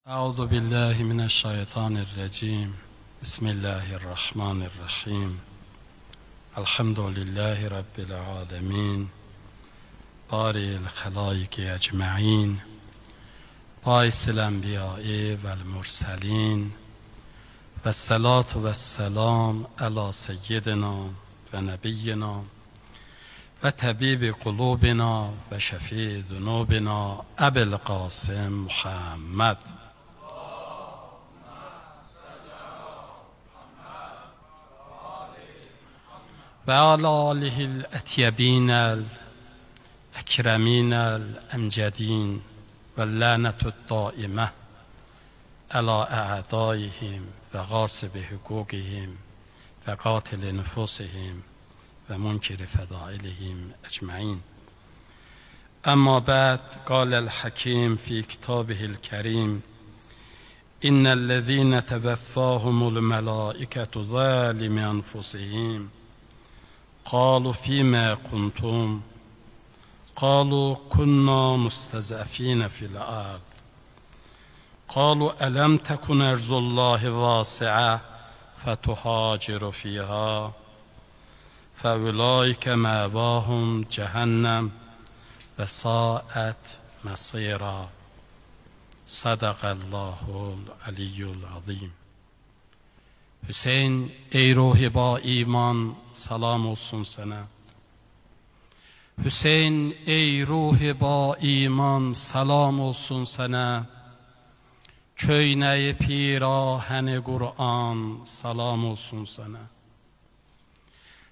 Euzu billahi mineşşeytanirracim. Bismillahirrahmanirrahim. Elhamdülillahi rabbil alamin. Bari'l halayiki ecmaîn. Baisil enbiyai vel murselin. Vessalatu vesselam ala seyyidina ve nebiyyina ve tabibi kulubina ve şefii zunubina Ebu'l Kasım Muhammed. Ve ala alihil etyebinel ekreminel emcedin ve lânetud daime ala a'daihim ve gâsibi hukukihim ve katili nüfusihim ve munkiri fedailihim ecmaîn. Amma ba'd, qâlel hakim fi kitabihil kerim: İnnellezîne tevaffâhumul melâiketu zâlimi enfusihim قالوا فيما كنتم قالوا كنا مستضعفين في الأرض قالوا ألم تكن أرض الله واسعة فتهاجروا فيها فأولئك مأواهم جهنم وساءت مصيرا. صدق الله العلي العظيم. Hüseyin, ey ruhi ba iman, salam olsun sana. Hüseyin, ey ruhi ba iman, salam olsun sana. Köynəyi pirahəni Qur'an, salam olsun sana.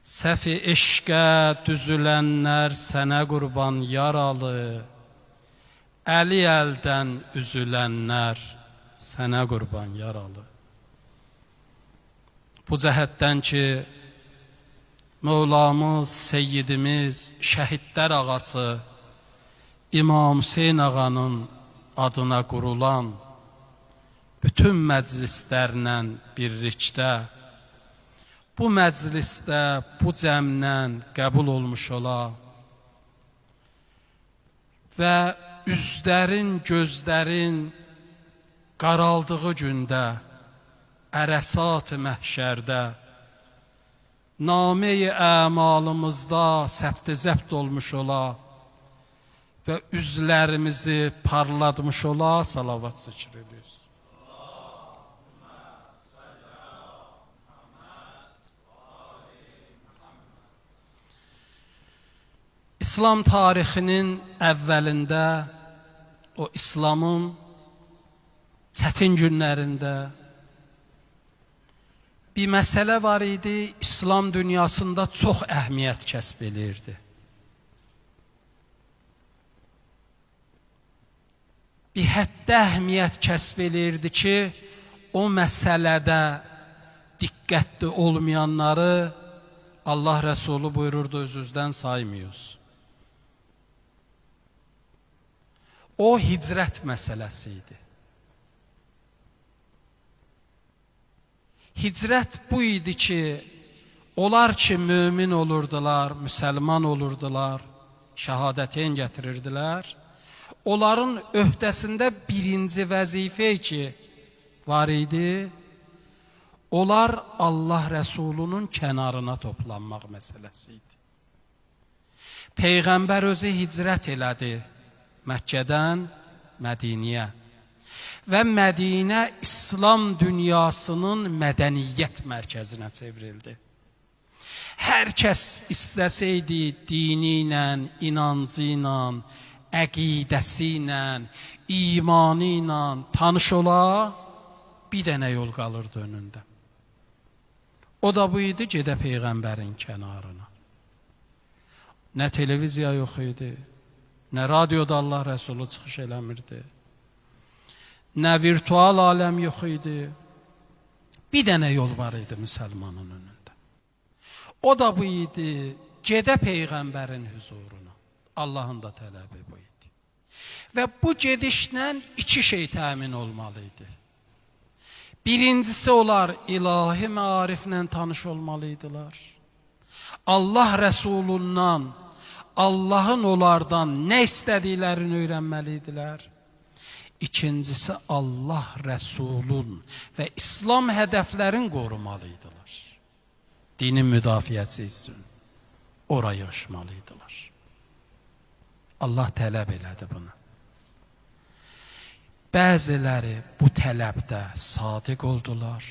Səfi eşqə düzülənlər sənə qurban yaralı. Əli əldən üzülənlər sənə qurban yaralı. Bu cəhətdən ki, Mövlamız, Seyyidimiz, şəhidlər ağası İmam Hüseyin ağanın adına qurulan bütün məclislərlə birlikdə, bu məclisdə, bu cəmlə qəbul olmuş ola və üzlərin, gözlərin qaraldığı gündə, ərəsat-ı məhşərdə, name-i əmalımızda səbt-i zəbt olmuş ola və üzlərimizi parladmış ola, salavat zikr ediyoruz. İslam tarixinin əvvəlində, o İslamın çətin günlərində bir məsələ var idi, İslam dünyasında çox əhmiyyət kəsb edirdi. Bir həddə əhmiyyət kəsb edirdi ki, o məsələdə diqqətli olmayanları Allah Rəsulü buyururdu, özünüzdən saymıyoruz. O hicrət məsələsi idi. Hicrət bu idi ki, onlar ki mümin olurdular, müsəlman olurdular, şəhadətən gətirirdilər. Onların öhdəsində birinci vəzifə ki var idi, onlar Allah Rəsulunun kənarına toplanmaq məsələsi idi. Peyğəmbər özü hicrət elədi Məkkədən Mədiniyə. Və Mədinə İslam dünyasının mədəniyyət mərkəzinə çevrildi. Hər kəs istəsəydi dini ilə, inancı ilə, əqidəsi ilə, imanı ilə tanış ola, bir dənə yol qalırdı önündə. O da bu idi, gedə Peyğəmbərin kənarına. Nə televiziya yox idi, nə radioda Allah Rəsulü çıxış eləmirdi. Nə virtual aləm yox idi. Bir dənə yol var idi müsəlmanın önündə. O da bu idi, gedə Peyğəmbərin huzuruna. Allahın da tələbi bu idi. Və bu gedişlə iki şey təmin olmalıydı. Birincisi, onlar ilahi mariflə tanış olmalıydılar. Allah Rəsulundan, Allahın onlardan nə istədiklərini öyrənməliydilər. İkincisi Allah Rəsulun və İslam hədəflərin qorumalıydılar. Dinin müdafiəsi üçün oraya yaşamalıydılar. Allah tələb elədi bunu. Bəziləri bu tələbdə sadiq oldular.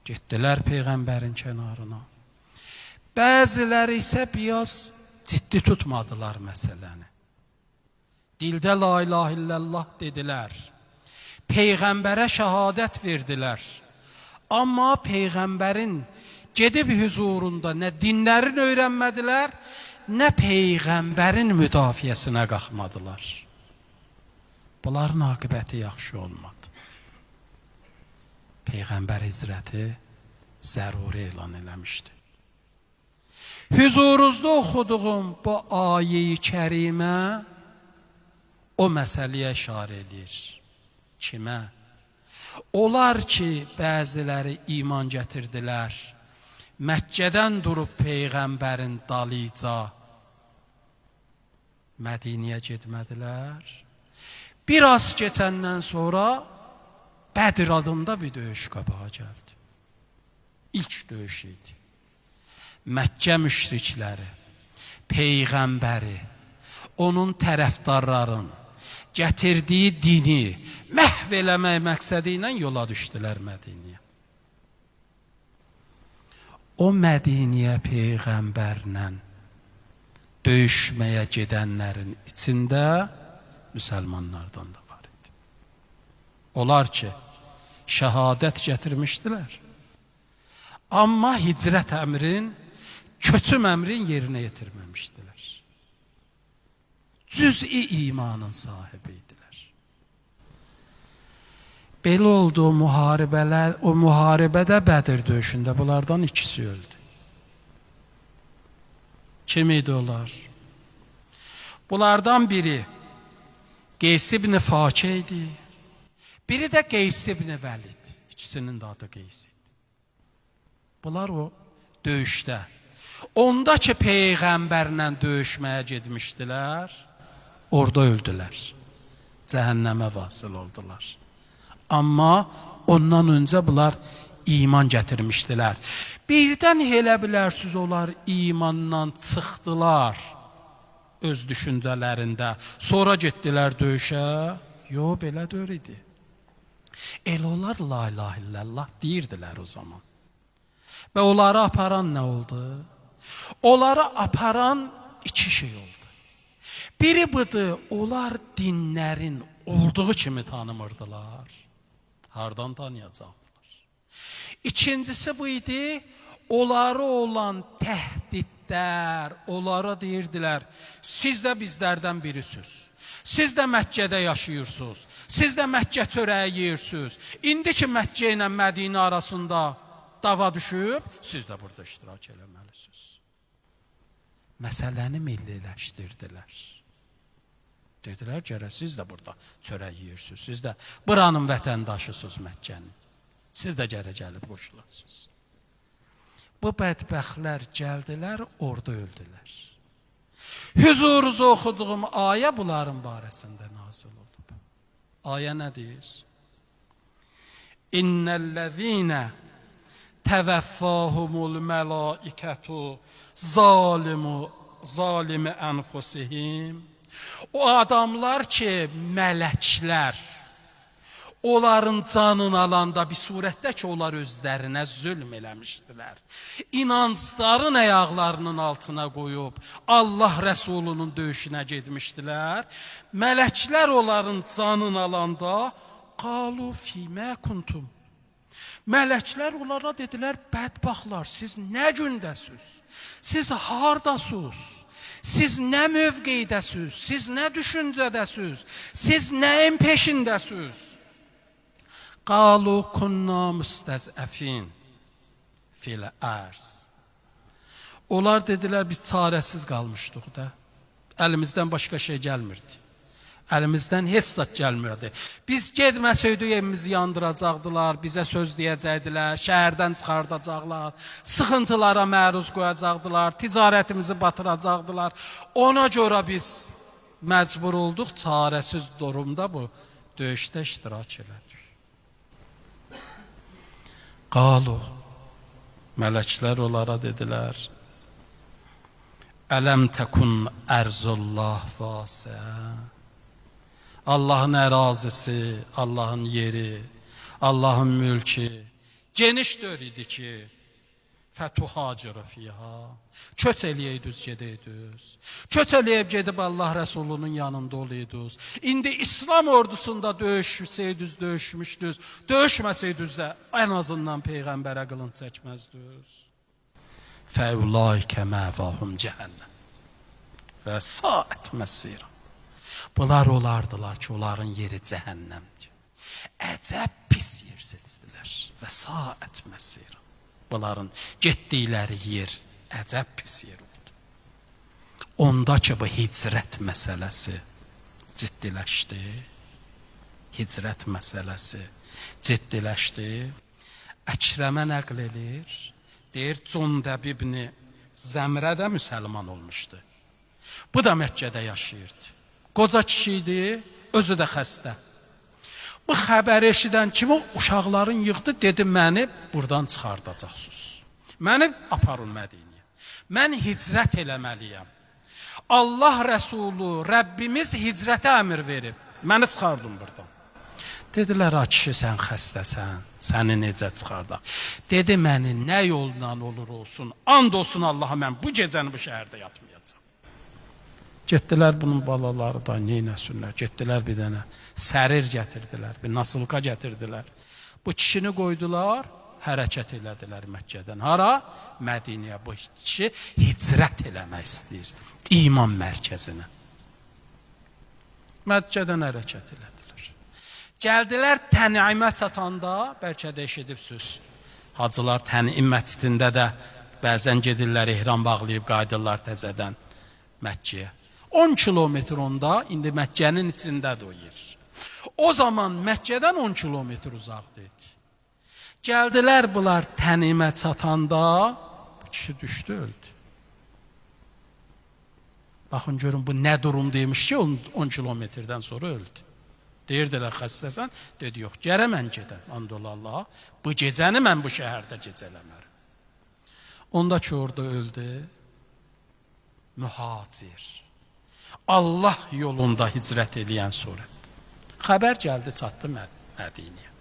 Getdilər Peyğəmbərin kənarına. Bəziləri isə biraz ciddi tutmadılar məsələni. Dildə la ilahe illallah dedilər. Peyğəmbərə şəhadət verdilər. Amma Peyğəmbərin gedib huzurunda nə dinlərini öyrənmədilər, nə Peyğəmbərin müdafiəsinə qalxmadılar. Bunların aqibəti yaxşı olmadı. Peyğəmbər hicrəti zəruri elan eləmişdi. Huzurunuzda oxuduğum bu ayə-i kərimə o məsələyə işarə edir. Kimə? Onlar ki, bəziləri iman gətirdilər, Məkkədən durub Peyğəmbərin dalıca Mədiniyə getmədilər. Biraz keçəndən sonra Bədir adında bir döyüş qabağa gəldi. İlk döyüş idi. Məkkə müşrikləri, Peyğəmbəri, onun tərəfdarların gətirdiyi dini məhv eləmək məqsədi ilə yola düşdülər Mədiniyə. O Mədiniyə Peyğəmbərlə döyüşməyə gedənlərin içində müsəlmanlardan da var idi. Onlar ki, şəhadət gətirmişdilər. Amma hicrət əmrin, köçüm əmrin yerinə yetirməmişdilər. Cüz'i imanın sahibi idilər. Belə oldu müharibələr, o müharibədə Bədir döyüşündə bunlardan ikisi öldü. Kim idi onlar? Bunlardan biri Qeys ibn Fakə idi. Biri də Qeys ibn Vəlid. İkisinin də adı Qeys idi. Bunlar o döyüşdə. Onda ki Peyğəmbərlə döyüşməyə getmişdilər, orada öldülər. Cəhənnəmə vasıl oldular. Amma ondan öncə bunlar iman gətirmişdilər. Birdən elə bilərsiniz onlar imandan çıxdılar öz düşüncələrində. Sonra getdilər döyüşə. Yox, belə deyil idi. Elə onlar la ilahe illallah deyirdilər o zaman. Və onları aparan nə oldu? Onları aparan iki şey oldu. Biri budur, onlar dinlərin olduğu kimi tanımırdılar. Hardan tanıyacaqdılar? İkincisi bu idi, onlara olan təhdidlər, onlara deyirdilər, siz də bizlərdən birisiniz. Siz də Məkkədə yaşayırsınız. Siz də Məkkə çörəyi yeyirsiniz. İndi ki Məkkə ilə Mədinə arasında dava düşüb, siz də burada iştirak eləməlisiniz. Məsələni milliləşdirdilər. Dedilər, gərək siz də burada çörək yeyirsiniz. Siz də buranın vətəndaşısınız Məkkənin. Siz də gərək gəlib qoşulasınız. Bu bədbəxtlər gəldilər, orada öldülər. Huzurunuza oxuduğum ayə bunların barəsində nazil olub. Ayə nə deyir? İnnellezine təvəffahumul mələikətu zalimi ənfusihim. O adamlar ki, mələklər, onların canını alanda bir surətdə ki, onlar özlərinə zülm eləmişdilər. İnancların əyaqlarının altına qoyub, Allah Rəsulunun döyüşünə getmişdilər. Mələklər onların canını alanda, qalu fimə kuntum. Mələklər onlara dedilər, bədbaxtlar, siz nə gündəsiz? Siz hardasınız? Siz nə mövqeydəsiz? Siz nə düşüncədəsiz? Siz nəyin peşindəsiz? Qalu kunna müstəzəfin fil ərz. Onlar dedilər, biz çarəsiz qalmışdıq da. Əlimizdən başqa şey gəlmirdi. Əlimizdən heç zat gəlmirdi. Biz gedməsəydik evimizi yandıracaqdılar, bizə söz deyəcəkdilər, şəhərdən çıxardacaqlar, sıxıntılara məruz qoyacaqdılar, ticarətimizi batıracaqdılar. Ona görə biz məcbur olduq, çarəsiz durumda bu döyüşdə iştirak elədik. Qalu, mələklər onlara dedilər, ələm təkun ərzullah vasiə. Allahın ərazisi, Allahın yeri, Allahın mülkü geniş dör idi ki, fətuhacirə fiyha. Köç eləyəydiniz, gedəydiniz. Köç eləyib gedib Allah Rəsulunun yanında olaydınız. İndi İslam ordusunda döyüşsəydiniz, döyüşmüşdünüz. Döyüşməsəydiniz də ən azından Peyğəmbərə qılınc çəkməzdiniz. Fəulaikə məvahum cəhənnəm və saət məsirə. Bunlar olardılar ki, onların yeri cəhənnəmdir. Əcəb pis yer seçdilər və saət məsirə. Bunların getdikləri yer əcəb pis yer oldu. Onda ki, bu hicrət məsələsi ciddiləşdi. Hicrət məsələsi ciddiləşdi. Əkrəmə nəql edir. Deyir, Cundəb ibn Zəmrədə müsəlman olmuşdu. Bu da Məkkədə yaşayırdı. Qoca kişi idi, özü də xəstə. Bu xəbəri eşidən kimi uşaqların yığdı, dedi, məni buradan çıxardacaqsınız. Məni aparın Mədiniyə. Mən hicrət eləməliyəm. Allah Rəsulu, Rəbbimiz hicrətə əmr verib. Məni çıxardın buradan. Dedilər, kişi, sən xəstəsən, səni necə çıxardaq? Dedi, məni nə yolla olur olsun, and olsun Allaha, mən bu gecəni bu şəhərdə yatmayacağım. Getdilər bunun balaları da neynəsinlər, getdilər bir dənə sərir gətirdilər, bir nasılqa gətirdilər. Bu kişini qoydular, hərəkət elədilər Məkkədən. Hara? Mədiniyə. Bu kişi hicrət eləmək istəyir, iman mərkəzinə. Məkkədən hərəkət elədilər. Gəldilər Tənimə çatanda, bəlkə də eşidibsiniz, hacılar Tənim məscidində də bəzən gedirlər, ehram bağlayıb qaydırlar təzədən Məkkəyə. 10 kilometr onda, indi Məkkənin içindədir o yer. O zaman Məkkədən 10 kilometr uzaqdır. Gəldilər bunlar Tənimə çatanda, bu kişi düşdü, öldü. Baxın, görün, bu nə durum demiş ki, 10 kilometrdən sonra öldü. Deyirdilər, xəstəsən, dedi, yox, gərə mən gedəm, andola Allaha, bu gecəni mən bu şəhərdə gecələmərəm. Onda ki, orada öldü, mühacir. Allah yolunda hicrət eləyən surət. Xəbər gəldi, çatdı Mədiniyə.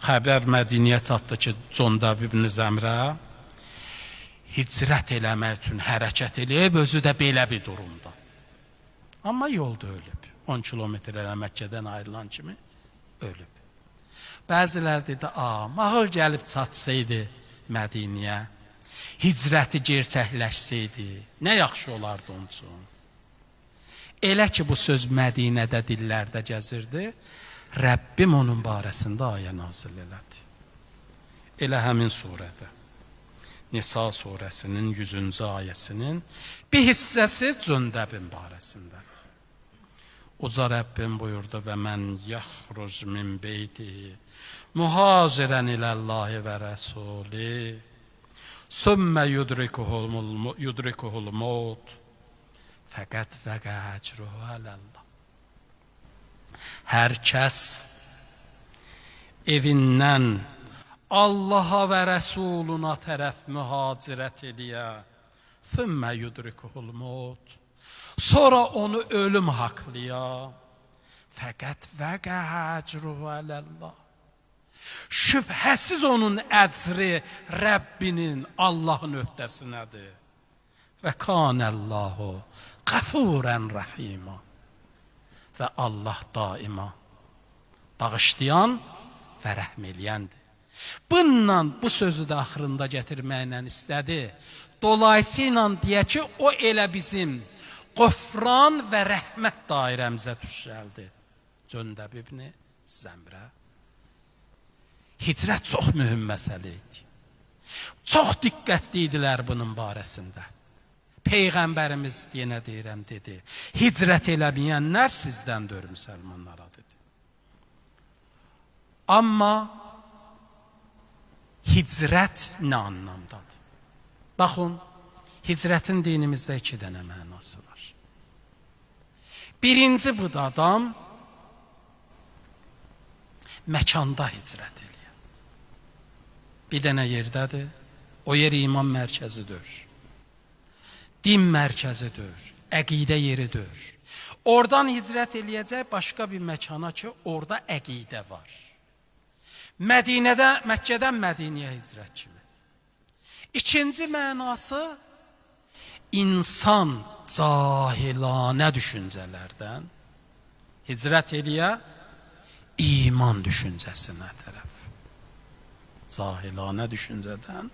Xəbər Mədiniyə çatdı ki, Cundəb ibn Zəmrə hicrət eləmək üçün hərəkət eləyib, özü də belə bir durumda. Amma yolda ölüb. 10 kilometr Məkkədən ayrılan kimi ölüb. Bəzilər dedi, mahal gəlib çatsaydı Mədiniyə, hicrəti gerçəkləşsəydi, nə yaxşı olardı onun üçün. Elə ki, bu söz Mədinədə dillərdə gəzirdi, Rəbbim onun barəsində ayə nazil elədi. Elə həmin surədə, Nisa surəsinin 100-cü ayəsinin bir hissəsi Cundəbin barəsindədir. Uca Rəbbim buyurdu, və mən yəxruc min beyti muhacirən iləllahi və rəsuli sümmə yudrikuhul mut fəqət vəqə əcruhu ələllah. Hər kəs evindən Allaha və Rəsuluna tərəf mühacirət eləyə, sümmə yudrikuhul mut, sonra onu ölüm haqlıya, fəqət vəqə əcruhu ələllah. Şübhəsiz onun əcri Rəbbinin, Allahın öhdəsinədir. Və kanəllahu qəfurən rəhimə. Və Allah daima bağışlayan və rəhm eləyəndir. Bununla bu sözü də axırında gətirməklə istədi. Dolayısıyla deyə ki, o elə bizim qofran və rəhmət dairəmizə düşəldi. Cundəb ibn Zəmrə. Hicrət çox mühüm məsələ idi. Çox diqqətli idilər bunun barəsində. Peyğəmbərimiz yenə deyirəm dedi, hicrət eləməyənlər sizdəndir müsəlmanlara dedi. Amma hicrət nə anlamdadır? Baxın, hicrətin dinimizdə 2 dənə mənası var. Birinci bu da adam məkanda hicrət eləyir. Bir dənə yerdədir. O yer iman mərkəzidir. Din mərkəzidir. Əqidə yeridir. Oradan hicrət eləyəcək başqa bir məkana ki, orada əqidə var. Məkkədən Mədinəyə hicrət kimi. İkinci mənası, insan cahilanə düşüncələrdən hicrət eləyə iman düşüncəsinə tərəf. Cahilanə düşüncədən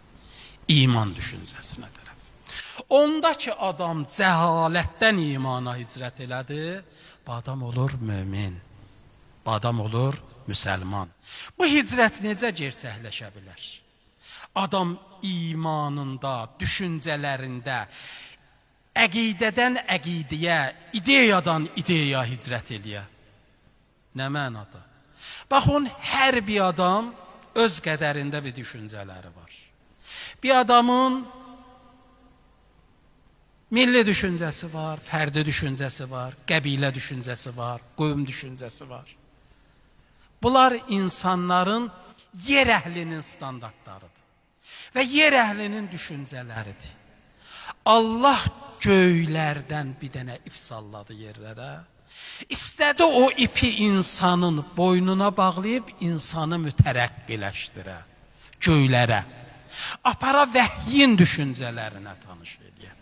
iman düşüncəsinə tərəf. Onda ki adam cəhalətdən imana hicrət elədi, bu adam olur mömin, bu adam olur müsəlman. Bu hicrət necə gerçəkləşə bilər? Adam imanında, düşüncələrində, əqidədən əqidəyə, ideyadan ideyaya hicrət eləyə. Nə mənada? Baxın, hər bir adam öz qədərində bir düşüncələri var. Bir adamın milli düşüncəsi var, fərdi düşüncəsi var, qəbilə düşüncəsi var, qövm düşüncəsi var. Bunlar insanların yer əhlinin standartlarıdır və yer əhlinin düşüncələridir. Allah göylərdən bir dənə ip salladı yerlərə. İstədi o ipi insanın boynuna bağlayıb insanı mütərəqqiləşdirə, göylərə. Apara vəhyin düşüncələrinə tanış edir.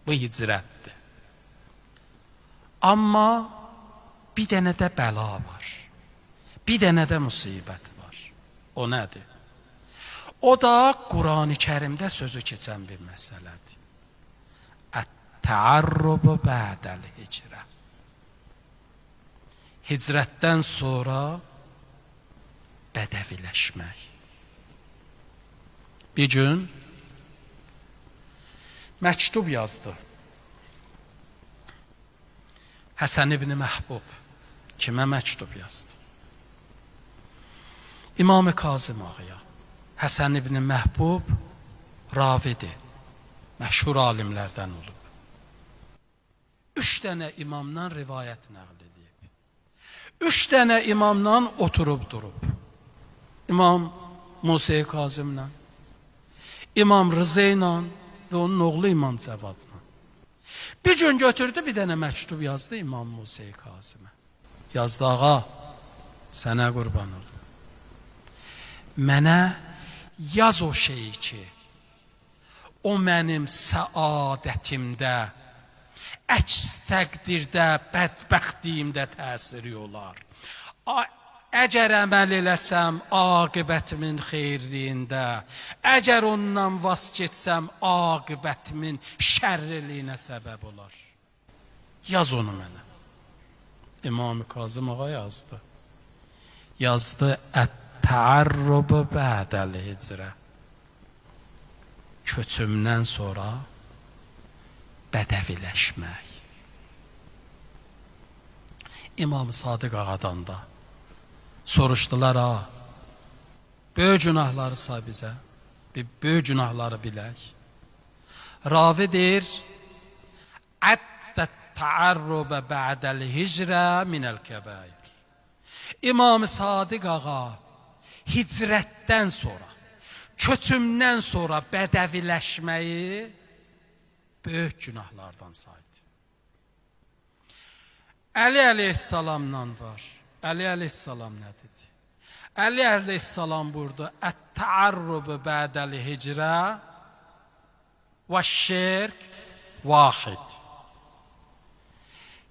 Bu hicrətdir. Amma bir dənə də bəla var. Bir dənə də musibət var. O nədir? O da Qur'an-ı Kərimdə sözü keçən bir məsələdir. Ət-təarrubu ba'dəl hicrə. Hicrətdən sonra bədəviləşmək. Bir gün məktub yazdı. Həsən ibn Məhbub kimə məktub yazdı? İmam-ı Kazım ağaya. Həsən ibn Məhbub ravidir, məşhur alimlərdən olub. 3 dənə imamdan rivayət nəql edib. 3 dənə imamdan oturub durub. İmam Musa Kazımla, İmam Rıza ilə və onun oğlu İmam Cavadla. Bir gün götürdü, bir dənə məktub yazdı İmam Musa Kazım'a. Yazdı, ağa, sənə qurban olum. Mənə yaz o şeyi ki, o mənim səadətimdə, əks təqdirdə, bədbəxtliyimdə təsiri olar. Əgər əməl eləsəm, aqibətimin xeyirliyində, əgər ondan vaz keçsəm, aqibətimin şərriliyinə səbəb olar. Yaz onu mənə. İmam-ı Kazım ağa yazdı. Yazdı, ət-təarrubu ba'dəl hicrə. Köçümdən sonra bədəviləşmək. İmam-ı Sadiq ağadan da soruşdular, ha, böyük günahları say bizə, bir böyük günahları bilək. Ravi deyir, ət-təarrubə ba'dəl hicrə minəl kəbair. İmam-ı Sadiq ağa hicrətdən sonra, köçümdən sonra bədəviləşməyi böyük günahlardan saydı. Əli əleyhissalamdan var. Əli əleyhissalam nə dedi? Əli əleyhissalam burada ət-təarrubu ba'dəl hicrə və şirk vahid.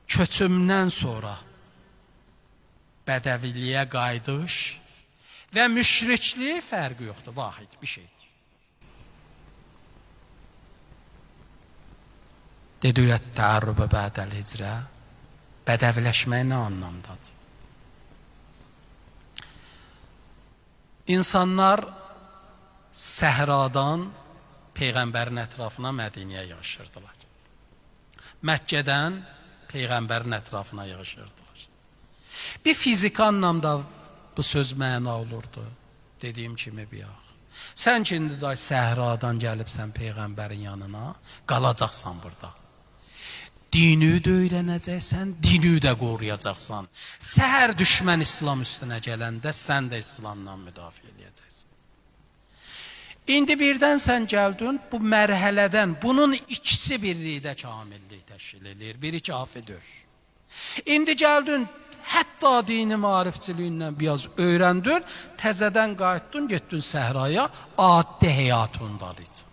Köçümdən sonra bədəviliyə qayıdış və müşrikliyi fərqi yoxdur, vahid bir şeydir. Dedi, ət-təarrubu ba'dəl hicrə, bədəviləşmək nə anlamdadır? İnsanlar səhradan Peyğəmbərin ətrafına Mədinəyə yığışırdılar. Məkkədən Peyğəmbərin ətrafına yığışırdılar. Bir fiziki anlamda bu söz məna olurdu. Dediyim kimi bir yax. Sən ki, indi səhradan gəlibsən Peyğəmbərin yanına, qalacaqsan burada. Dini də öyrənəcəksən, dini də qoruyacaqsan. Səhər düşmən İslam üstünə gələndə sən də İslamdan müdafiə edəcəksən. İndi birdən sən gəldin bu mərhələdən, bunun ikisi birlikdə kamillik təşkil edir, biri kafidir. İndi gəldin, hətta dini maarifçiliyindən biraz öyrəndin, təzədən qayıtdın, getdin səhraya, adi həyatındalıydın.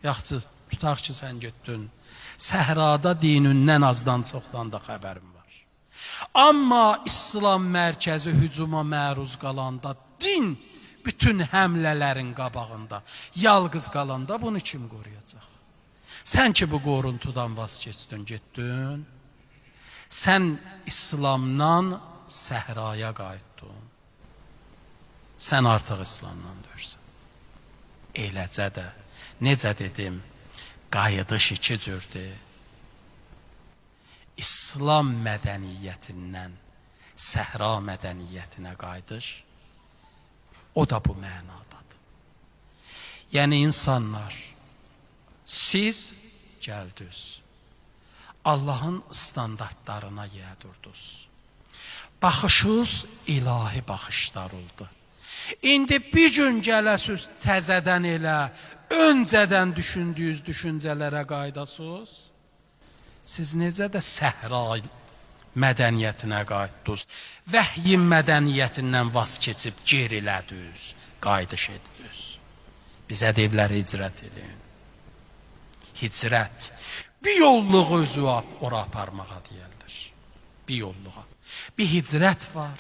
Yaxşı, tutaq ki, sən getdin, səhrada dinindən azdan çoxdan da xəbərim var. Amma İslam mərkəzi hücuma məruz qalanda, din bütün həmlələrin qabağında, yalqız qalanda bunu kim qoruyacaq? Sən ki, bu qoruntudan vaz keçdin, getdin, sən İslamdan səhraya qayıtdın. Sən artıq İslamdan dörsən. Eləcə də, necə dedim, qayıdış iki cürdür. İslam mədəniyyətindən səhra mədəniyyətinə qayıdış, o da bu mənadadır. Yəni insanlar, siz gəldiniz, Allahın standartlarına yədurdunuz. Baxışınız ilahi baxışlar oldu. İndi bir gün gələsiz təzədən elə, öncədən düşündüyünüz düşüncələrə qaydasınız. Siz necə də səhra mədəniyyətinə qayıtdınız, vəhyin mədəniyyətindən vaz keçib gerilədiniz, qayıdış ediniz. Bizə deyiblər hicrət edin. Hicrət, bir yolluğu özü ora aparmağa deyərlər. Bir yolluğa. Bir hicrət var,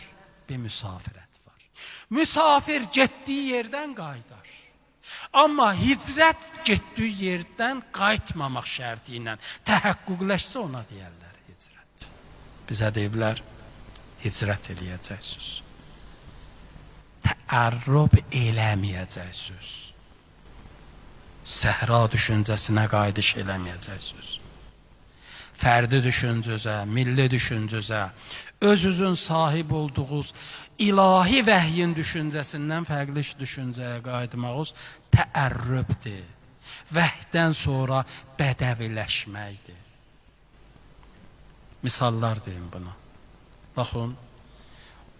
bir müsafirət var. Müsafir getdiyi yerdən qaydar. Amma hicrət getdiyi yerdən qayıtmamaq şərti ilə təhəqqüqləşsə ona deyərlər hicrət. Bizə deyiblər, hicrət eləyəcəksiniz. Təərrüb eləməyəcəksiniz. Səhra düşüncəsinə qayıdış eləməyəcəksiniz. Fərdi düşüncəsə, milli düşüncəsə, özünüzün sahib olduğunuz ilahi vəhyin düşüncəsindən fərqli düşüncəyə qayıtmağınız təərrübdir. Vəhdən sonra bədəviləşməkdir. Misallar deyim buna. Baxın,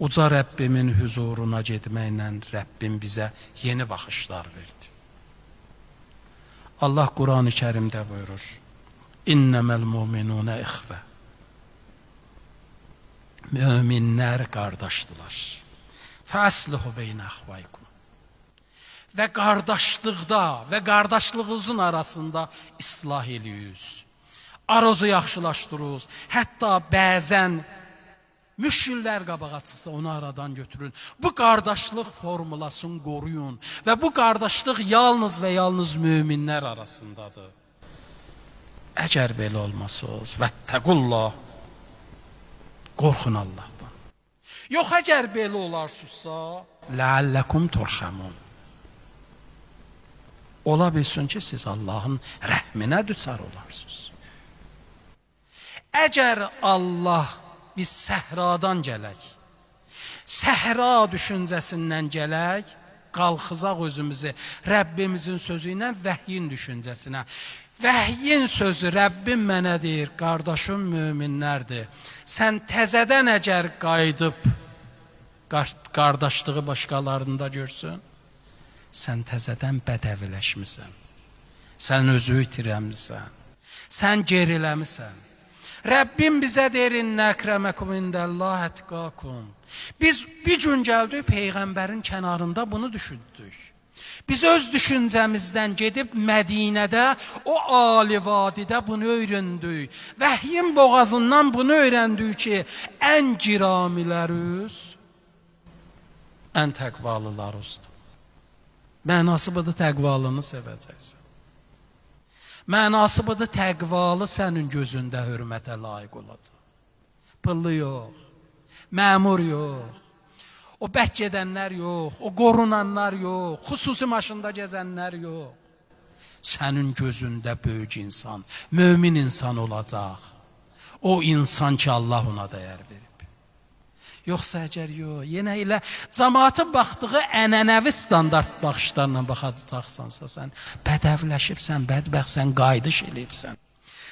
uca Rəbbimin huzuruna getməklə Rəbbim bizə yeni baxışlar verdi. Allah Quran-ı Kərimdə buyurur, İnnəməl mu'minunə ixvə. Möminlər qardaşdılar. Fəslihu beynə əxvaykum. Və qardaşlıqda və qardaşlığınızın arasında islah eləyiz. Arozu yaxşılaşdırırız. Hətta bəzən müşkillər qabağa çıxsa onu aradan götürün. Bu qardaşlıq formulasını qoruyun. Və bu qardaşlıq yalnız və yalnız möminlər arasındadır. Əgər belə olmasınız, vəttəqullah, qorxun Allahdan. Yox, əgər belə olarsınızsa, ləalləkum turhamun. Ola bilsin ki, siz Allahın rəhminə düçar olarsınız. Əgər Allah biz səhradan gələk, səhra düşüncəsindən gələk, qalxızaq özümüzü Rəbbimizin sözü ilə vəhyin düşüncəsinə. Vəhyin sözü Rəbbim mənə deyir, qardaşım möminlərdir. Sən təzədən əgər qayıdıb qardaşlığı başqalarında görsün, sən təzədən bədəviləşmisən. Sən özü itirəmlisən. Sən geriləmisən. Rəbbim bizə deyir, İnnə əkrəməkum indəllah ətqakum. Biz bir gün gəldik, Peyğəmbərin kənarında bunu düşündük. Biz öz düşüncəmizdən gedib Mədinədə, o ali vadidə bunu öyrəndük. Vəhyin boğazından bunu öyrəndik ki, ən giramilərüz, ən təqvalılarızdır. Mənası budur, təqvalını sevəcəksən. Mənası budur, təqvalı sənin gözündə hörmətə layiq olacaq. Pıllı yox, məmur yox, o bək gedənlər yox, o qorunanlar yox, xüsusi maşında gəzənlər yox. Sənin gözündə böyük insan, mömin insan olacaq. O insan ki, Allah ona dəyər verib. Yoxsa əgər yox, yenə elə cəmaatın baxdığı ənənəvi standart baxışlarla baxacaqsansa, sən bədəvləşibsən, bədbəxtsən, qayıdış eləyibsən.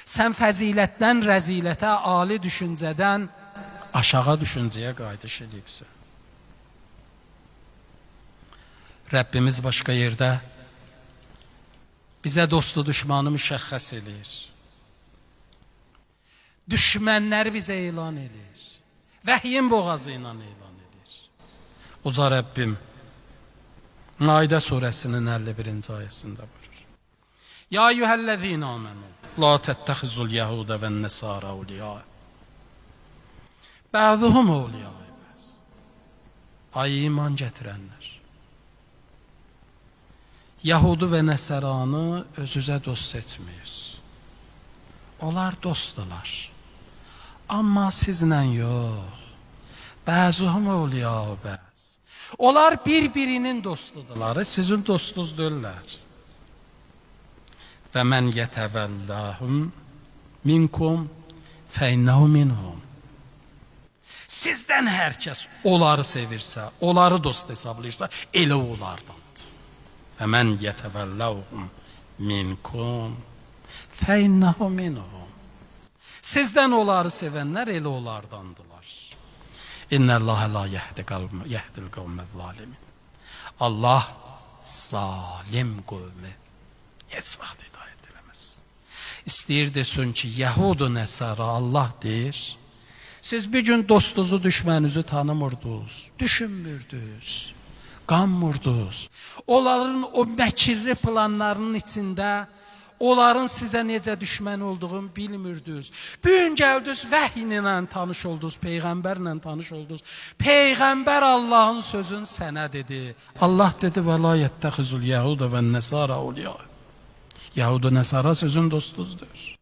Sən fəzilətdən rəzilətə, ali düşüncədən aşağı düşüncəyə qayıdış edibsən. Rəbbimiz başqa yerdə bizə dostu düşmanı müşəxəs edir. Düşmənləri bizə elan edir. Vəhyin boğazı ilə elan edir. Uca Rəbbim Maidə surəsinin 51-ci ayəsində buyurur. Ya eyyuhəl-ləzīnə āmenū la təttəxizul yəhudə və nəsara awliya. Bəzuhum awliya bəz. Ay iman gətirənlər. Yahudu və Nəsəranı özünüzə dost seçməyiz. Onlar dostdular. Amma sizlə yox. Bəzuhum awliya bəz. Onlar bir-birinin dostudurlar, sizin dostunuz deyirlər. Və mən yətəvəllahum minkum fəinnehu minhum. Sizdən hər kəs onları sevirsə, onları dost hesablayırsa, elə onlardandır. Və mən yətəvəllahum minkum fəinnehu minhum. Sizdən onları sevənlər elə onlardandılar. İnnəlləhə la yehdil qavməz zalimin. Allah zalim qövmü heç vaxt hidayət eləməz. İstəyir desin ki, Yahudu Nəsara Allah deyir. Siz bir gün dostunuzu, düşməninizi tanımırdınız, düşünmürdünüz, qanmırdınız. Onların o məkirli planlarının içində onların sizə necə düşmən olduğunu bilmirdiniz. Bir gün gəldiniz, vəhy ilə tanış oldunuz, Peyğəmbərlə tanış oldunuz. Peyğəmbər Allahın sözünü sənə dedi. Allah dedi, və la yəttəxizul yəhudə və nəsara awliya. Yahudu Nəsara sözün dostuzdur.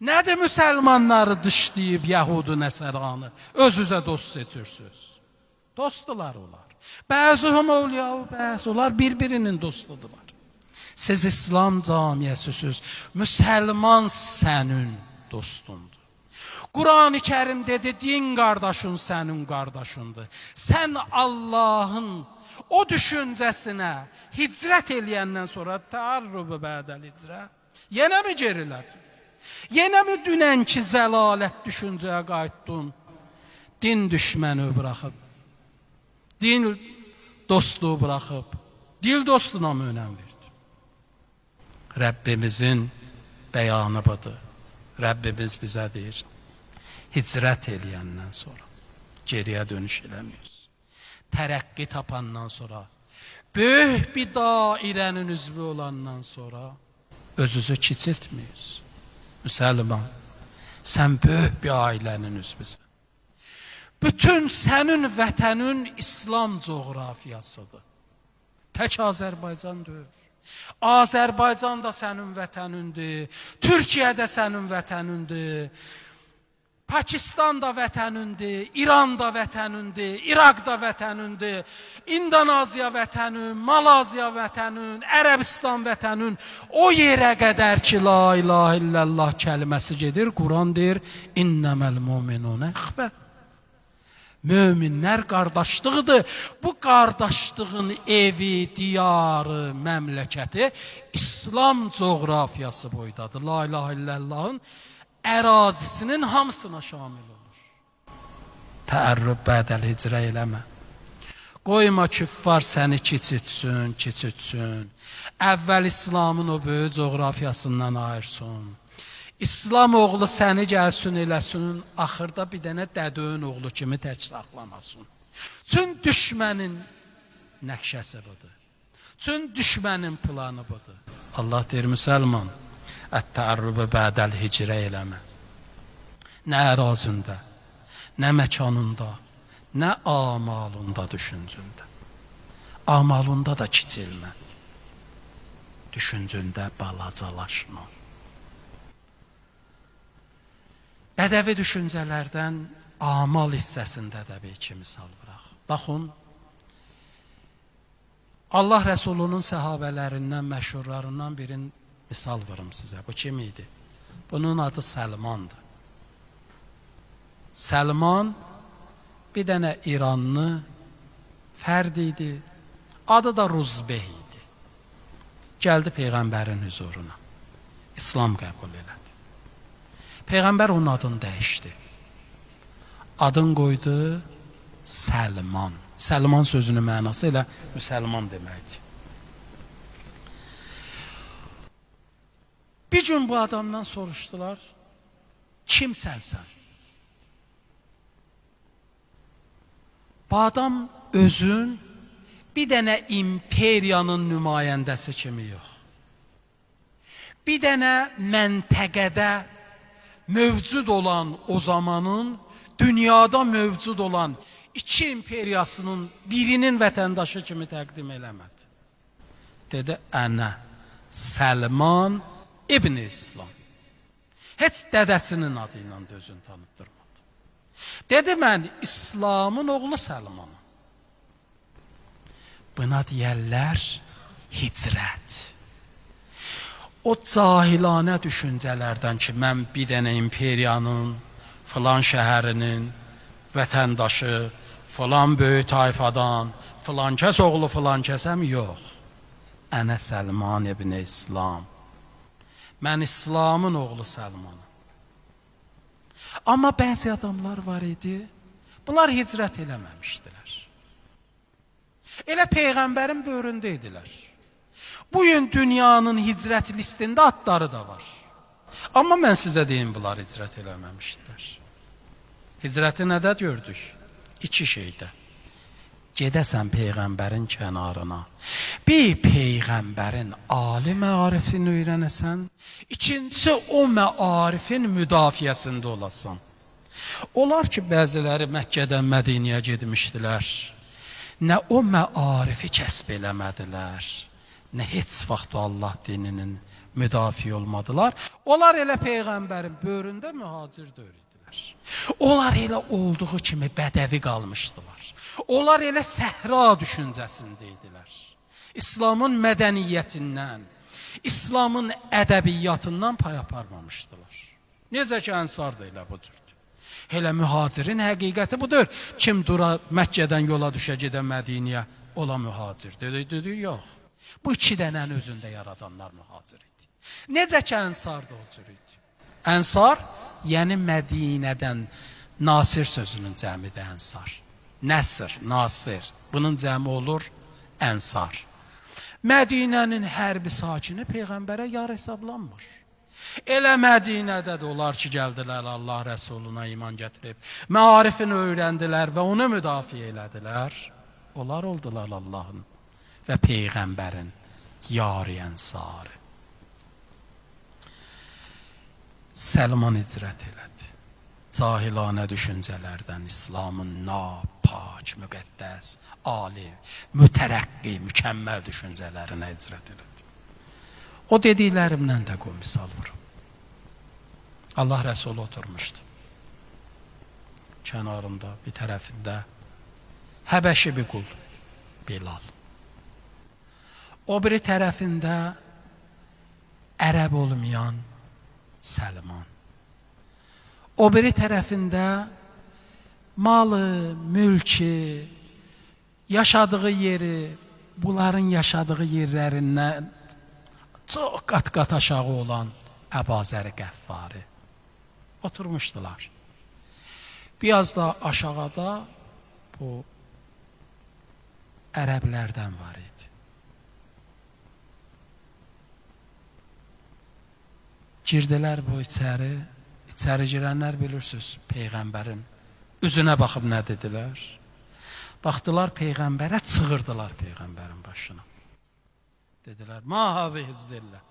Nədir müsəlmanları dışlayıb Yahudu Nəsaranı özünüzə dost seçirsiniz? Dostdular onlar. Bəzuhum awliya, bəzi onlar bir-birinin dostudular. Siz İslam camiyyəsisiz, müsəlman sənin dostundur. Quran-ı Kərim dedi, din qardaşın sənin qardaşındır. Sən Allahın o düşüncəsinə hicrət eləyəndən sonra təarrubu bədəl hicrə, yenə mi gerilədin? Yenə mi dünənki zəlalət düşüncəyə qayıtdın? Din düşməni bıraxıb, din dostluğu bıraxıb, dil dostuna mı önəm verdin? Rəbbimizin bəyanı budur. Rəbbimiz bizə deyir, hicrət eləyəndən sonra geriyə dönüş eləmiyoruz. Tərəqqi tapandan sonra, böyük bir dairənin üzvü olandan sonra özünüzü kiçiltmiyoruz. Müsəlman, sən böyük bir ailənin üzvüsən. Bütün sənin vətənin İslam coğrafiyasıdır. Tək Azərbaycan deyil. Azərbaycan da sənin vətənindir, Türkiyə də sənin vətənindir, Pakistan da vətənindir, İran da vətənindir, İraq da vətənindir, İndoneziya vətənin, Malaziya vətənin, Ərəbistan vətənin. O yerə qədər ki, la ilahe illallah kəlməsi gedir, Quran deyir, innəməl mu'minunə ixvə. Möminlər qardaşlığıdır. Bu qardaşlığın evi, diyarı, məmləkəti İslam coğrafiyası boydadır. La ilahe illallahın ərazisinin hamısına şamil olur. Təərrüb bədəl hicrə eləmə. Qoyma küffar səni kiçitsün. Əvvəl İslamın o böyük coğrafiyasından ayırsın. İslam oğlu səni gəlsin eləsin, axırda bir dənə dədöün oğlu kimi tək saxlamasın. Çün düşmənin nəqşəsi budur. Çün düşmənin planı budur. Allah deyir, müsəlman, ət-təərrübü bədəl hicrə eləmə. Nə ərazində, nə məkanında, nə amalında düşüncündə. Amalında da kiçilmə. Düşüncündə balacalaşma. Bədəvi düşüncələrdən amal hissəsində də bir iki misal bıraq. Baxın, Allah Rəsulunun səhabələrindən, məşhurlarından birin misal verim sizə. Bu kim idi? Bunun adı Səlmandır. Səlman bir dənə İranlı fərd idi. Adı da Ruzbeh idi. Gəldi Peyğəmbərin huzuruna. İslam qəbul elədi. Peyğəmbər onun adını dəyişdi. Adını qoydu Səlman. Səlman sözünün mənası elə müsəlman deməkdir. Bir gün bu adamdan soruşdular, kimsən sən? Bu adam özün bir dənə imperiyanın nümayəndəsi kimi yox. Bir dənə məntəqədə mövcud olan o zamanın, dünyada mövcud olan iki imperiyasının birinin vətəndaşı kimi təqdim eləmədi. Dedi, ənə Səlman İbn İslam. Heç dədəsinin adı ilə də özünü tanıtdırmadı. Dedi, mən İslamın oğlu Səlmanım. Buna deyərlər hicrət. O cahilanə düşüncələrdən ki, mən bir dənə imperiyanın, filan şəhərinin vətəndaşı, filan böyük tayfadan, filan kəs oğlu filan kəsəm, yox. Ənə Səlman ibn İslam. Mən İslamın oğlu Səlmanım. Amma bəzi adamlar var idi, bunlar hicrət eləməmişdilər. Elə Peyğəmbərin böhründə idilər. Bugün dünyanın hicrət listində adları da var. Amma mən sizə deyim, bunlar hicrət eləməmişdilər. Hicrəti nədə gördük? İki şeydə. Gedəsən Peyğəmbərin kənarına. Bir Peyğəmbərin ali məarifini öyrənəsən. İkincisi o məarifin müdafiəsində olasan. Onlar ki, bəziləri Məkkədən Mədiniyə gedmişdilər. Nə o məarifi kəsb eləmədilər, nə heç vaxt Allah dininin müdafi olmadılar. Onlar elə Peyğəmbərin böhründə mühacir dövrüdülər. Onlar elə olduğu kimi bədəvi qalmışdılar. Onlar elə səhra düşüncəsində idilər. İslamın mədəniyyətindən, İslamın ədəbiyyatından pay aparmamışdılar. Necə ki, ənsar da elə bu cürdür. Elə mühacirin həqiqəti budur. Kim dura Məkkədən yola düşə gedən Mədiniyə, ola mühacir. Dedi, yox. Bu iki dənənin özündə yaradanlar mühacir idi. Necə ki, ənsar da o cür idi. Ənsar, yəni Mədinədən, Nasir sözünün cəmidir ənsar. Nəsir, Nasir. Bunun cəmi olur ənsar. Mədinənin hər bir sakini Peyğəmbərə yar hesablanmır. Elə Mədinədə də onlar ki, gəldilər Allah Rəsuluna iman gətirib, məarifini öyrəndilər və onu müdafiə elədilər. Onlar oldular Allahın və Peyğəmbərin yar-ı ənsarı. Səlman hicrət elədi. Cahilanə düşüncələrdən İslamın napak, müqəddəs, ali, mütərəqqi, mükəmməl düşüncələrinə hicrət elədi. O dediklərimdən də qoy misal vurum. Allah Rəsulü oturmuşdu. Kənarında, bir tərəfində Həbəşi bir qul, Bilal. O biri tərəfində ərəb olmayan Səlman. O biri tərəfində malı, mülki, yaşadığı yeri, bunların yaşadığı yerlərindən çox qat-qat aşağı olan Əbazər Qəffari. Oturmuşdular. Biraz da aşağıda bu ərəblərdən var idi. Girdilər bu içəri girənlər bilirsiniz, Peyğəmbərin üzünə baxıb nə dedilər? Baxdılar Peyğəmbərə, çığırdılar Peyğəmbərin başına. Dedilər, ma hazihi zillə.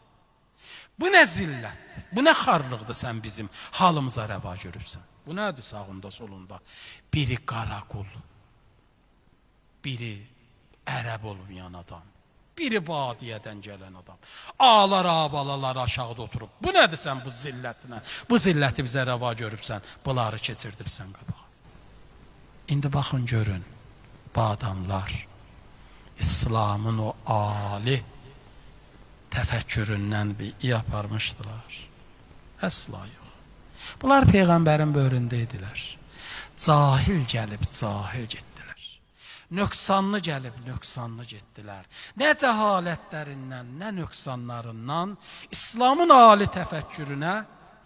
Bu nə zillətdir? Bu nə xarlıqdır sən bizim halımıza rəva görübsən? Bu nədir sağında, solunda? Biri qara qul, biri ərəb olmayan adam, biri badiyədən gələn adam. Ağlar, ağbalalar aşağıda oturub. Bu nədir sən bu zillətinə? Bu zilləti bizə rəva görübsən, bunları keçirdibsən qabağa. İndi baxın, görün, bu adamlar İslamın o ali təfəkküründən bir iyi aparmışdılar. Əsla yox. Bunlar Peyğəmbərin böhründə idilər. Cahil gəlib, cahil getdilər. Nöqsanlı gəlib, nöqsanlı getdilər. Nə cəhalətlərindən, nə nöqsanlarından İslamın ali təfəkkürünə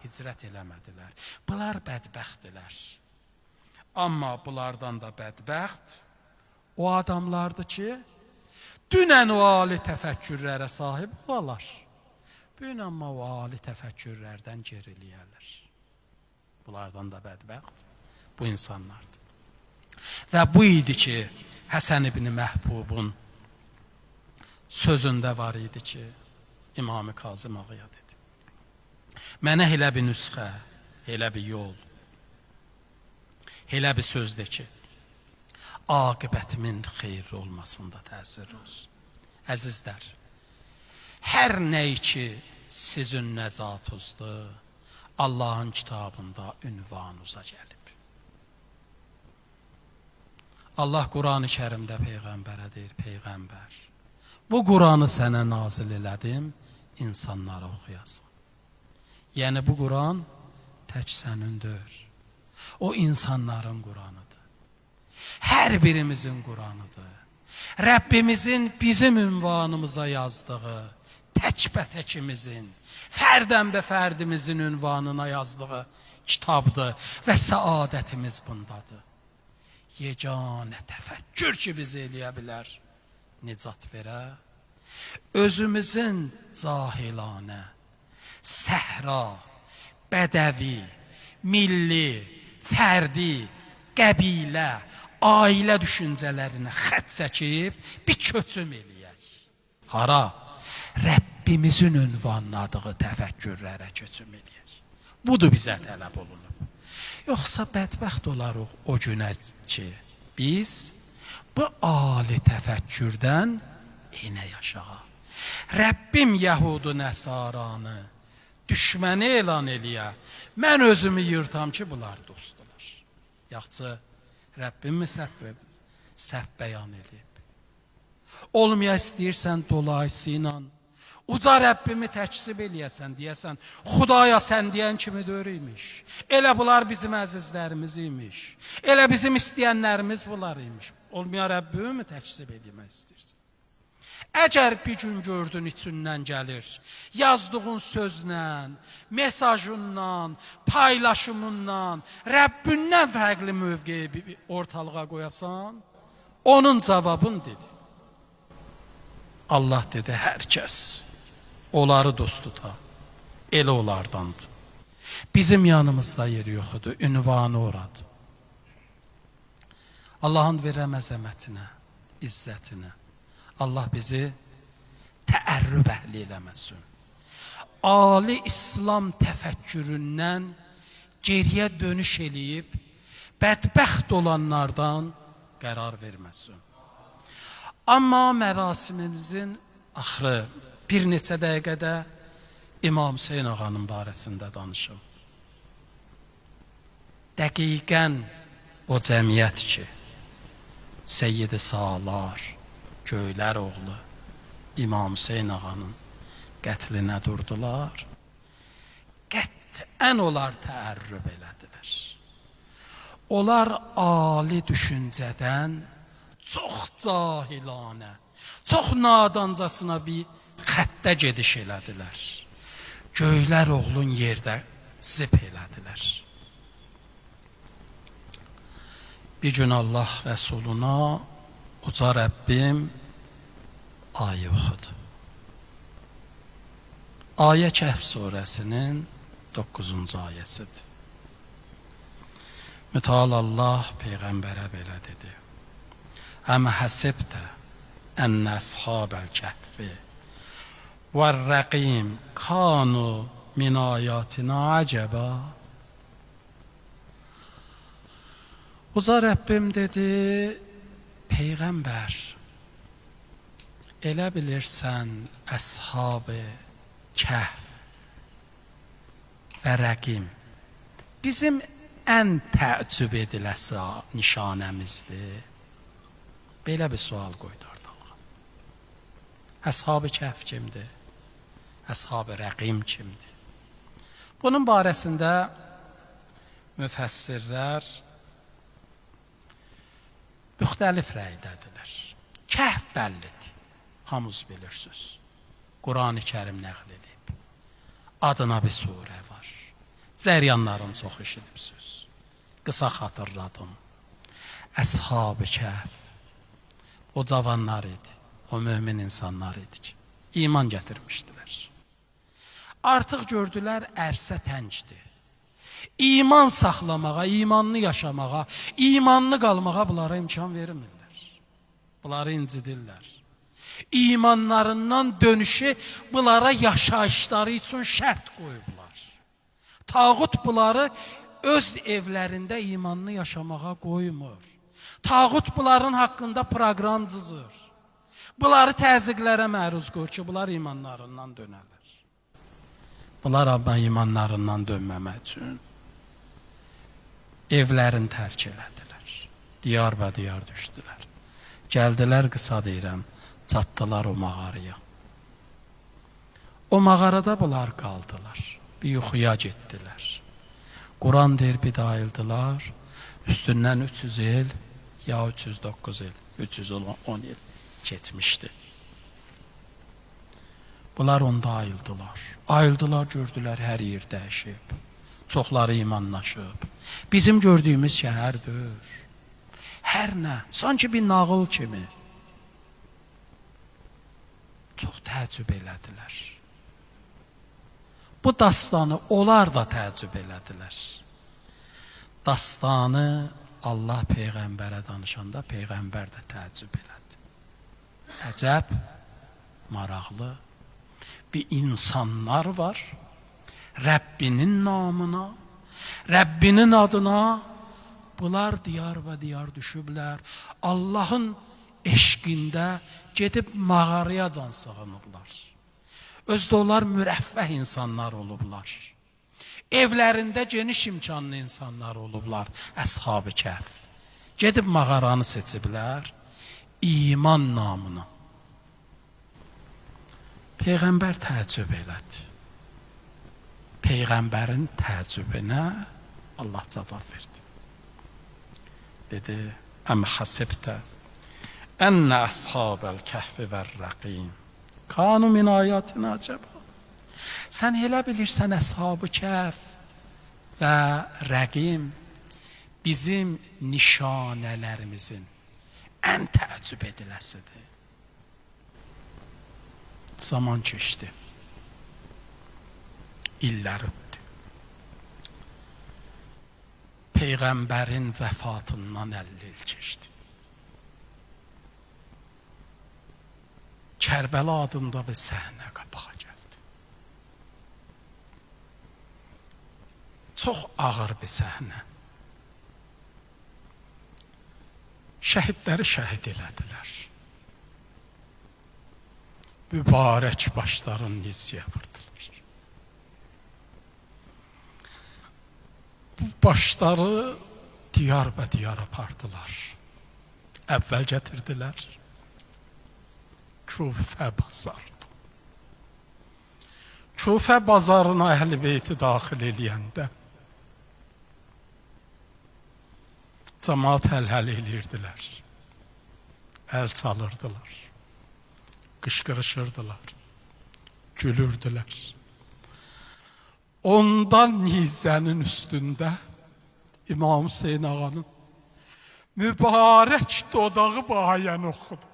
hicrət eləmədilər. Bunlar bədbəxtdilər. Amma bunlardan da bədbəxt o adamlardır ki, dünən o ali təfəkkürlərə sahib olarlar. Bugün amma o ali təfəkkürlərdən geriliyərlər. Bunlardan da bədbəxt bu insanlardır. Və bu idi ki, Həsən ibn Məhbubun sözündə var idi ki, İmam-ı Kazım ağaya dedi. Mənə elə bir nüsxə, elə bir yol, elə bir söz de ki, aqibətimin xeyirli olmasında təsir olsun. Əzizlər, hər nə ki sizin nəzatınızdır, Allahın kitabında ünvanuza gəlib. Allah Quran-ı Kərimdə Peyğəmbərə deyir, Peyğəmbər, bu Quranı sənə nazil elədim, insanlara oxuyasın. Yəni bu Quran tək sənindir. O insanların Quranıdır. Hər birimizin Quranıdır. Rəbbimizin bizim ünvanımıza yazdığı, təkbətəkimizin, fərdənbə-fərdimizin ünvanına yazdığı kitabdır və səadətimiz bundadır. Yeganə təfəkkür ki biz eləyə bilər, nicat verə, özümüzün cahilanə, səhra, bədəvi, milli, fərdi, qəbilə, ailə düşüncələrinə xət çəkib bir köçüm eləyək. Hara? Rəbbimizin ünvanladığı təfəkkürlərə köçüm eləyək. Budur bizə tələb olunub. Yoxsa bədbəxt olarıq o günə ki, biz bu ali təfəkkürdən yenə yaşağa. Rəbbim Yəhudu Nəsaranı düşməni elan eləyə, mən özümü yırtam ki, bunlar dostdular. Yaxçı, Rəbbim mi səhv bəyan edib? Olmaya istəyirsən dolayısıyla, uca Rəbbimi təkzib eləyəsən, deyəsən, Xudaya sən deyən kimi dörüymiş. Elə bunlar bizim əzizlərimiz imiş. Elə bizim istəyənlərimiz bunlar imiş. Olmaya Rəbbimi mi təkzib eləmək istəyirsən? Əgər bir gün gördün içindən gəlir, yazdığın sözlə, mesajınla, paylaşımınla, Rəbbindən fərqli mövqeyi ortalığa qoyasan, onun cavabın dedi. Allah dedi, hər kəs onları dost tuta, elə onlardandır. Bizim yanımızda yeri yoxudur, ünvanı oradır. Allahın verəm əzəmətinə, izzətinə, Allah bizi təərrüb əhli eləməsin. Ali İslam təfəkküründən geriyə dönüş eləyib, bədbəxt olanlardan qərar verməsin. Amma mərasimimizin axırı bir neçə dəqiqədə İmam Hüseyin ağanın barəsində danışım. Dəqiqən o cəmiyyət ki, Seyyid-i Salar, Göylər oğlu İmam Hüseyin ağanın qətlinə durdular. Qətən onlar təərrüb elədilər. Onlar ali düşüncədən çox cahilanə, çox nadancasına bir xəttə gediş elədilər. Göylər oğlun yerdə zip elədilər. Bir gün Allah Rəsuluna uca Rəbbim ayə oxudu. Ayə Kəhf surəsinin 9-cu ayəsidir. Mütəal Allah Peyğəmbərə belə dedi. Əm həsibtə ənə əshabəl kəhfi vər-rəqim kanu min ayatina əcəbə. Uca Rəbbim dedi, Peyğəmbər, elə bilirsən əshab-ı Kəhf və Rəqim bizim ən təəccüb ediləsi nişanəmizdir. Belə bir sual qoydu ortalığa. Əshab-ı Kəhf kimdir? Əshab-ı Rəqim kimdir? Bunun barəsində müfəssirlər müxtəlif rəydədirlər. Kəhf bəllidir, hamınız bilirsiniz. Quran-ı Kərim nəql edib. Adına bir surə var. Cəryanlarını çox eşidibsiniz. Qısa xatırladım. Əshab-ı Kəhf o cavanlar idi, o mömin insanlar idi ki, iman gətirmişdilər. Artıq gördülər ərsə təncdir. İman saxlamağa, imanlı yaşamağa, imanlı qalmağa bunlara imkan vermirlər. Bunları incidirlər. İmanlarından dönüşü bunlara yaşayışları üçün şərt qoyublar. Tağut bunları öz evlərində imanlı yaşamağa qoymur. Tağut bunların haqqında proqram cızır. Bunları təzyiqlərə məruz qoyur ki, bunlar imanlarından dönərlər. Bunlar amma imanlarından dönməmək üçün evlərini tərk elədilər. Diyar və diyar düşdülər. Gəldilər, qısa deyirəm, çatdılar o mağaraya. O mağarada bunlar qaldılar. Bir yuxuya getdilər. Quran deyir, bir də ayıldılar. Üstündən 300 il, ya 309 il, 310 il keçmişdi. Bunlar onda ayıldılar. Ayıldılar, gördülər, hər yer dəyişib. Çoxları imanlaşıb. Bizim gördüyümüz şəhərdir. Hər nə, sanki bir nağıl kimi. Çox təəccüb elədilər. Bu dastanı onlar da təəccüb elədilər. Dastanı Allah Peyğəmbərə danışanda Peyğəmbər də təəccüb elədi. Əcəb, maraqlı bir insanlar var, Rəbbinin namına, Rəbbinin adına bunlar diyar və diyar düşüblər. Allahın eşqində gedib mağaraya can sığınıblar. Özdə onlar mürəffəh insanlar olublar. Evlərində geniş imkanlı insanlar olublar, Əshab-ı Kəhf. Gedib mağaranı seçiblər, iman namına. Peyğəmbər təəccüb elədi. Peyğəmbərin təəccübünə Allah cavab verdi. Dedi, Əm hasibtə ənnə əshabəl kəhfi vər-rəqim kanu min ayatina acaba. Sən elə bilirsən Əshab-ı Kəhf və Rəqim bizim nişanələrimizin ən təəccüb ediləsidir. Zaman keçdi. İllər ötdü. Peyğəmbərin vəfatından 50 il keçdi. Kərbəla adında bir səhnə qabağa gəldi. Çox ağır bir səhnə. Şəhidləri şəhid elədilər. Mübarək başların nizyə vurdular. Bu başları diyar və diyar apardılar. Əvvəl gətirdilər Küfə bazarına. Küfə bazarına Əhl-i Beyti daxil eləyəndə cəmaat həl-həl eləyirdilər. Əl çalırdılar. Qışqırışırdılar. Gülürdülər. Ondan nizənin üstündə İmam Hüseyin ağanın mübarək dodağı bayən oxudu.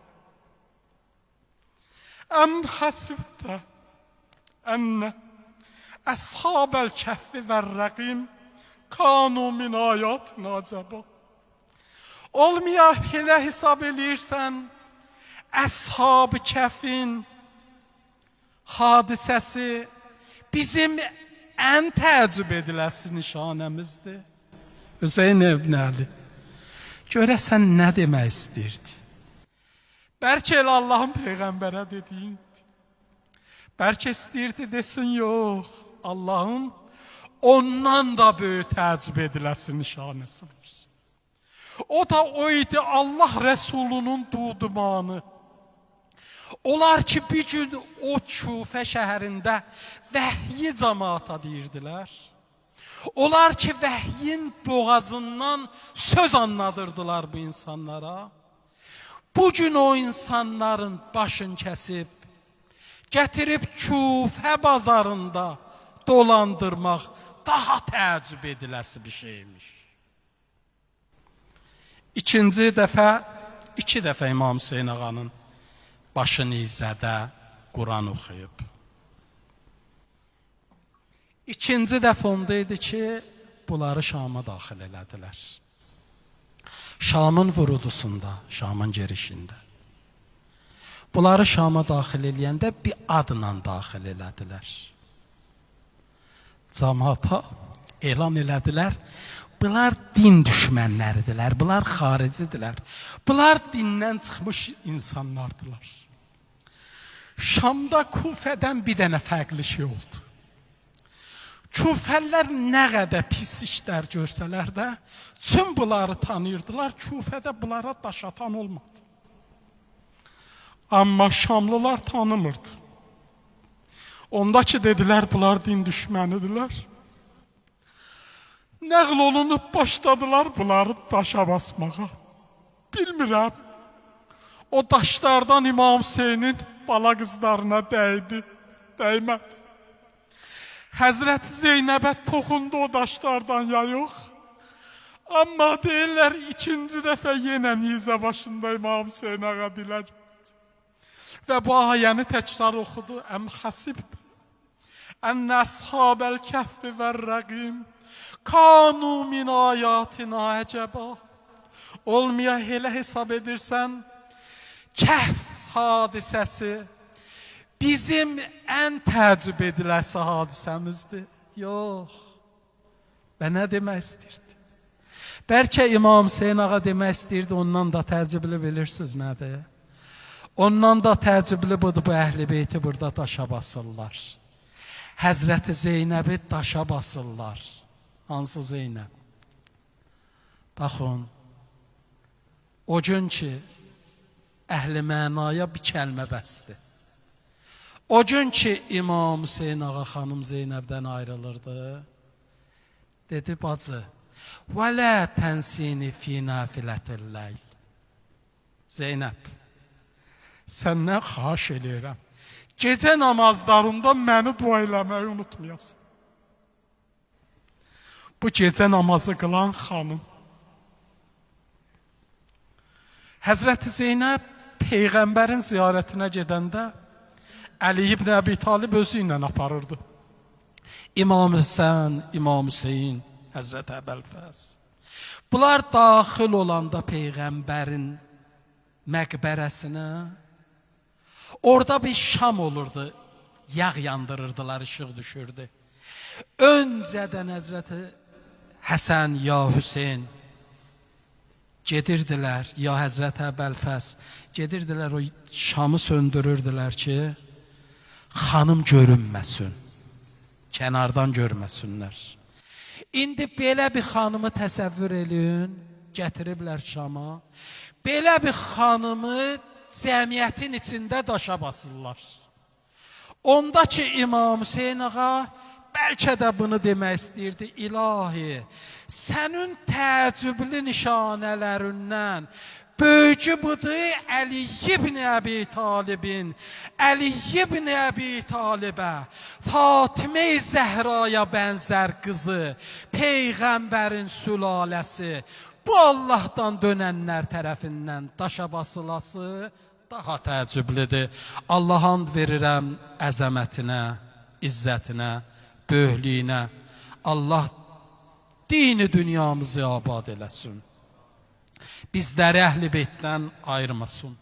Əm hasibtə ənnə əshabəl kəhfi vər-rəqim kanu min ayatina acaba. Olmaya elə hesab eləyirsən, Əshab-ı Kəhfin hadisəsi bizim ən təəccüb ediləsi nişanəmizdir. Hüseyin ibn Əli, görəsən nə demək istəyirdi? Bəlkə elə Allahın Peyğəmbərə dediyindi. Bəlkə istəyirdi desin, yox, Allahın ondan da böyük təəccüb ediləsi nişanəsi var. O da o idi, Allah Rəsulunun dudumanı. Onlar ki, bir gün o Küfə şəhərində vəhyi cəmaata deyirdilər. Onlar ki, vəhyin boğazından söz anladırdılar bu insanlara. Bugün o insanların başını kəsib, gətirib Küfə bazarında dolandırmaq daha təəccüb ediləsi bir şeymiş. İkinci dəfə, iki dəfə İmam Hüseyin ağanın başı nizədə Quran oxuyub. İkinci dəfə onda idi ki, bunları Şama daxil elədilər. Şamın vurudusunda, Şamın girişində. Bunları Şama daxil eləyəndə bir adla daxil elədilər. Cəmaata elan elədilər, bunlar din düşmənləridirlər, bunlar xaricidirlər, bunlar dindən çıxmış insanlardılar. Şamda Kufədən bir dənə fərqli şey oldu. Kufəllər nə qədər pis işlər görsələr də, tüm bunları tanıyırdılar, Kufədə bunlara daş atan olmadı. Amma Şamlılar tanımırdı. Onda ki, dedilər, bunlar din düşmənidirlər. Nəql olunub başladılar bunları daşa basmağa. Bilmirəm, o daşlardan İmam Hüseynin bala qızlarına dəydi, dəymədi. Həzrəti Zeynəbə toxundu o daşlardan ya yox. Amma deyirlər, ikinci dəfə yenə nizə başında İmam Hüseyin ağa dilə getdi. Və bu ayəni təkrar oxudu. Əm xəsibdir. Ənə əshabəl kəhfi və rəqim kanu min ayatina əcəba. Olmaya elə hesab edirsən, Kəhf hadisəsi bizim ən təəccüb ediləsi hadisəmizdir. Yox. Və nə demək istəyirdi? Bəlkə İmam Hüseyin ağa demək istəyirdi, ondan da təəccüblü bilirsiniz nədir? Ondan da təəccüblü budur, bu əhl-i beyti burada daşa basırlar. Həzrəti Zeynəbi daşa basırlar. Hansı Zeynəb? Baxın, o gün ki, əhl-i mənaya bir kəlmə bəsdir. O gün ki, İmam Hüseyin ağa xanım Zeynəbdən ayrılırdı, dedi, bacı, وَلَا تَنْسِينِ فِي نَافِلَةِ اللَّيْلِ Zeynəb, səndən xahiş eləyirəm, gecə namazlarında məni dua eləməyi unutmayasın. Bu gecə namazı qılan xanım. Həzrəti Zeynəb Peyğəmbərin ziyarətinə gedəndə Əli ibn Əbi Talib özü ilə aparırdı. İmam Həsən, İmam Hüseyin, Həzrət Əbəlfəz. Bunlar daxil olanda Peyğəmbərin məqbərəsinə, orada bir şam olurdu, yağ yandırırdılar, işıq düşürdü. Öncədən Həzrəti Həsən ya Hüseyin gedirdilər, ya Həzrət Əbəlfəz gedirdilər, o şamı söndürürdülər ki, xanım görünməsin, kənardan görməsinlər. İndi belə bir xanımı təsəvvür edin, gətiriblər şama, belə bir xanımı cəmiyyətin içində daşa basırlar. Onda ki, İmam Hüseyin ağa bəlkə də bunu demək istəyirdi, ilahi, sənin təəccüblü nişanələrindən böyücü budur Əli ibn Əbi Talibin, Əli ibn Əbi Talibə, Fatimə-i Zəhraya bənzər qızı, Peyğəmbərin sülaləsi, bu Allahdan dönənlər tərəfindən daşa basılası daha təəccüblüdür. Allah and verirəm əzəmətinə, izzətinə, böyüklüyünə. Allah dini dünyamızı abad eləsin. Bizləri əhl-i beytdən ayırmasın.